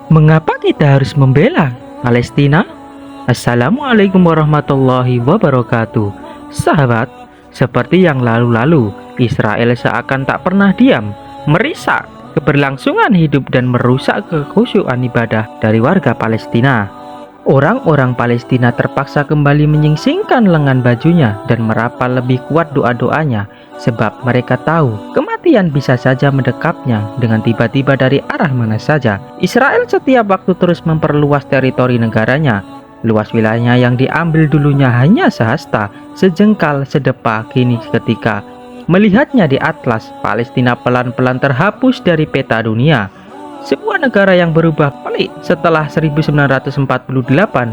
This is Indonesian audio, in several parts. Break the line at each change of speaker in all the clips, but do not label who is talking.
Mengapa kita harus membela Palestina? Assalamualaikum warahmatullahi wabarakatuh. Sahabat, seperti yang lalu-lalu, Israel seakan tak pernah diam, merisak keberlangsungan hidup dan merusak kekhusyuan ibadah dari warga Palestina. Orang-orang Palestina terpaksa kembali menyingsingkan lengan bajunya dan merapal lebih kuat doa-doanya, sebab mereka tahu kematian bisa saja mendekapnya dengan tiba-tiba dari arah mana saja. Israel setiap waktu terus memperluas teritori negaranya. Luas wilayahnya yang diambil dulunya hanya sehasta, sejengkal, sedepa, kini ketika melihatnya di atlas, Palestina pelan-pelan terhapus dari peta dunia. Sebuah negara yang berubah pelik setelah 1948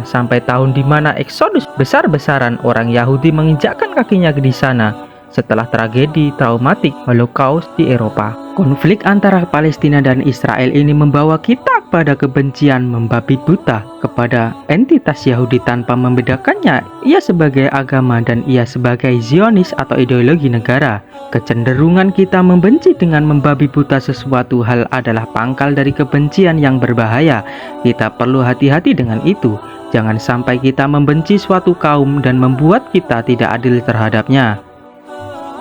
sampai tahun di mana eksodus besar-besaran orang Yahudi menginjakkan kakinya di sana setelah tragedi traumatik Holocaust di Eropa. Konflik antara Palestina dan Israel ini membawa kita pada kebencian membabi buta kepada entitas Yahudi tanpa membedakannya ia sebagai agama dan ia sebagai Zionis atau ideologi negara. Kecenderungan kita membenci dengan membabi buta sesuatu hal adalah pangkal dari kebencian yang berbahaya. Kita perlu hati-hati dengan itu. Jangan sampai kita membenci suatu kaum dan membuat kita tidak adil terhadapnya.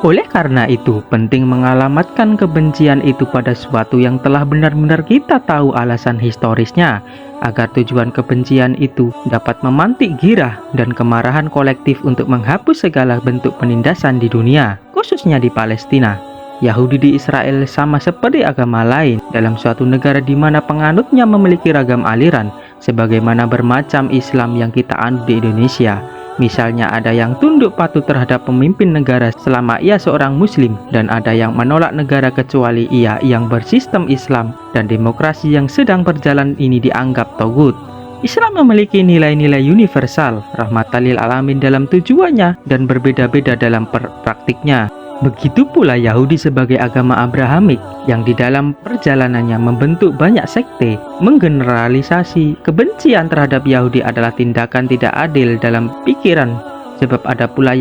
Oleh karena itu, penting mengalamatkan kebencian itu pada sesuatu yang telah benar-benar kita tahu alasan historisnya, agar tujuan kebencian itu dapat memantik girah dan kemarahan kolektif untuk menghapus segala bentuk penindasan di dunia, khususnya di Palestina. Yahudi di Israel sama seperti agama lain dalam suatu negara di mana penganutnya memiliki ragam aliran, sebagaimana bermacam Islam yang kita anut di Indonesia. Misalnya ada yang tunduk patuh terhadap pemimpin negara selama ia seorang muslim, dan ada yang menolak negara kecuali ia yang bersistem Islam dan demokrasi yang sedang berjalan ini dianggap togut. Islam memiliki nilai-nilai universal, rahmatan lil alamin dalam tujuannya dan berbeda-beda dalam praktiknya. Begitu pula Yahudi sebagai agama Abrahamik yang di dalam perjalanannya membentuk banyak sekte. Menggeneralisasi kebencian terhadap Yahudi adalah tindakan tidak adil dalam pikiran, sebab ada pula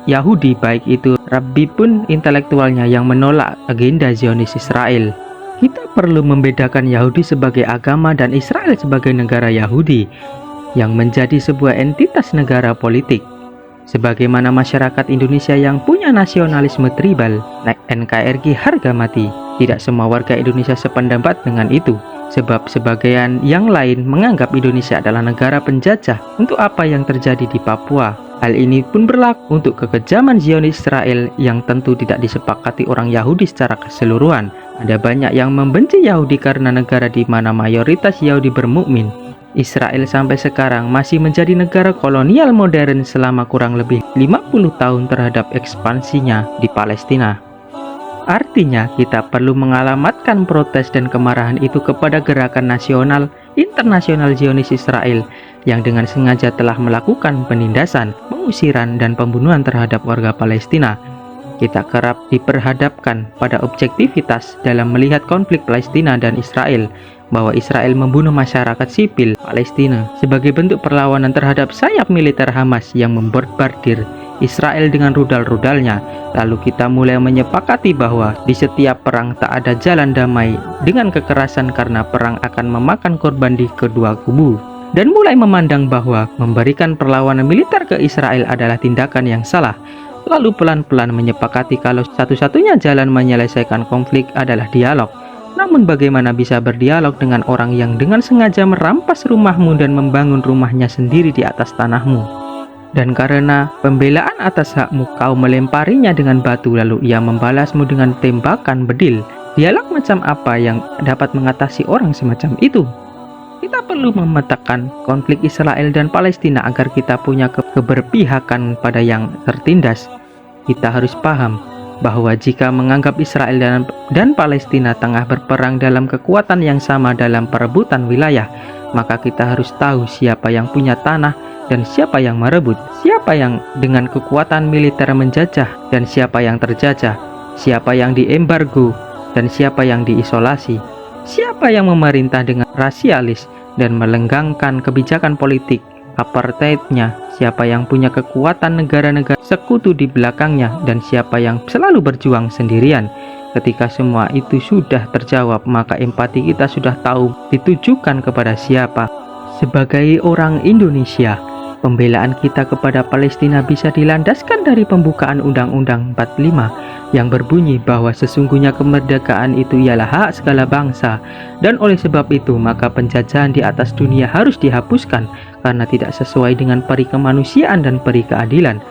Yahudi baik itu Rabbi pun intelektualnya yang menolak agenda Zionis Israel. Kita perlu membedakan Yahudi sebagai agama dan Israel sebagai negara Yahudi yang menjadi sebuah entitas negara politik. Sebagaimana masyarakat Indonesia yang punya nasionalisme tribal, NKRI harga mati. Tidak semua warga Indonesia sependapat dengan itu, sebab sebagian yang lain menganggap Indonesia adalah negara penjajah untuk apa yang terjadi di Papua. Hal ini pun berlaku untuk kekejaman Zionis Israel yang tentu tidak disepakati orang Yahudi secara keseluruhan. Ada banyak yang membenci Yahudi karena negara di mana mayoritas Yahudi bermukmin. Israel sampai sekarang masih menjadi negara kolonial modern selama kurang lebih 50 tahun terhadap ekspansinya di Palestina. Artinya, kita perlu mengalamatkan protes dan kemarahan itu kepada gerakan nasional internasional Zionis Israel yang dengan sengaja telah melakukan penindasan, pengusiran, dan pembunuhan terhadap warga Palestina. Kita kerap diperhadapkan pada objektivitas dalam melihat konflik Palestina dan Israel, bahwa Israel membunuh masyarakat sipil Palestina sebagai bentuk perlawanan terhadap sayap militer Hamas yang membombardir Israel dengan rudal-rudalnya. Lalu kita mulai menyepakati bahwa di setiap perang tak ada jalan damai dengan kekerasan karena perang akan memakan korban di kedua kubu, dan mulai memandang bahwa memberikan perlawanan militer ke Israel adalah tindakan yang salah. Lalu pelan-pelan menyepakati kalau satu-satunya jalan menyelesaikan konflik adalah dialog. Namun bagaimana bisa berdialog dengan orang yang dengan sengaja merampas rumahmu dan membangun rumahnya sendiri di atas tanahmu? Dan karena pembelaan atas hakmu kau melemparinya dengan batu lalu ia membalasmu dengan tembakan bedil. Dialog macam apa yang dapat mengatasi orang semacam itu? Kita perlu memetakan konflik Israel dan Palestina agar kita punya keberpihakan pada yang tertindas. Kita harus paham bahwa jika menganggap Israel dan Palestina tengah berperang dalam kekuatan yang sama dalam perebutan wilayah, maka kita harus tahu siapa yang punya tanah dan siapa yang merebut, siapa yang dengan kekuatan militer menjajah dan siapa yang terjajah, siapa yang diembargo dan siapa yang diisolasi, siapa yang memerintah dengan rasialis dan melenggangkan kebijakan politik apartheidnya, siapa yang punya kekuatan negara-negara sekutu di belakangnya, dan siapa yang selalu berjuang sendirian. Ketika semua itu sudah terjawab, maka empati kita sudah tahu ditujukan kepada siapa. Sebagai orang Indonesia, pembelaan kita kepada Palestina bisa dilandaskan dari pembukaan Undang-Undang 45 yang berbunyi bahwa sesungguhnya kemerdekaan itu ialah hak segala bangsa, dan oleh sebab itu maka penjajahan di atas dunia harus dihapuskan karena tidak sesuai dengan peri kemanusiaan dan peri keadilan.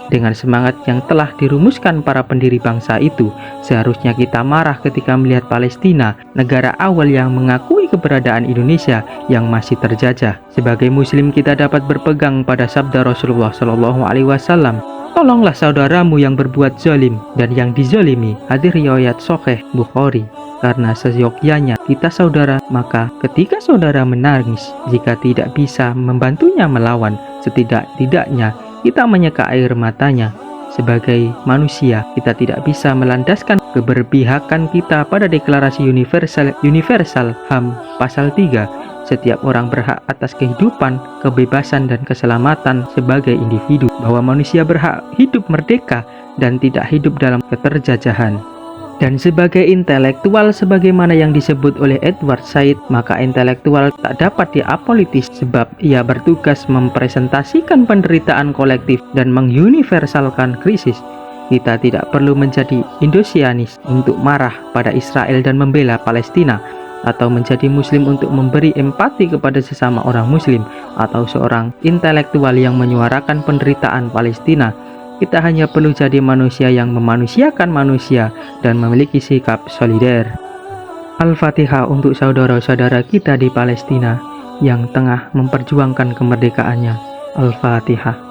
Dengan semangat yang telah dirumuskan para pendiri bangsa itu, seharusnya kita marah ketika melihat Palestina, negara awal yang mengakui keberadaan Indonesia, yang masih terjajah. Sebagai Muslim, kita dapat berpegang pada sabda Rasulullah SAW, "Tolonglah saudaramu yang berbuat zalim dan yang dizalimi." Hadis riwayat Sahih Bukhari. Karena seyogyanya kita saudara, maka ketika saudara menangis, jika tidak bisa membantunya melawan, setidak-tidaknya kita menyeka air matanya. Sebagai manusia, kita tidak bisa melandaskan keberpihakan kita pada Deklarasi Universal HAM Pasal 3. Setiap orang berhak atas kehidupan, kebebasan, dan keselamatan sebagai individu, bahwa manusia berhak hidup merdeka dan tidak hidup dalam keterjajahan. Dan sebagai intelektual, sebagaimana yang disebut oleh Edward Said, maka intelektual tak dapat diapolitis sebab ia bertugas mempresentasikan penderitaan kolektif dan menguniversalkan krisis. Kita tidak perlu menjadi Indosianis untuk marah pada Israel dan membela Palestina, atau menjadi Muslim untuk memberi empati kepada sesama orang Muslim, atau seorang intelektual yang menyuarakan penderitaan Palestina. Kita hanya perlu jadi manusia yang memanusiakan manusia dan memiliki sikap solider. Al-Fatihah untuk saudara-saudara kita di Palestina yang tengah memperjuangkan kemerdekaannya. Al-Fatihah.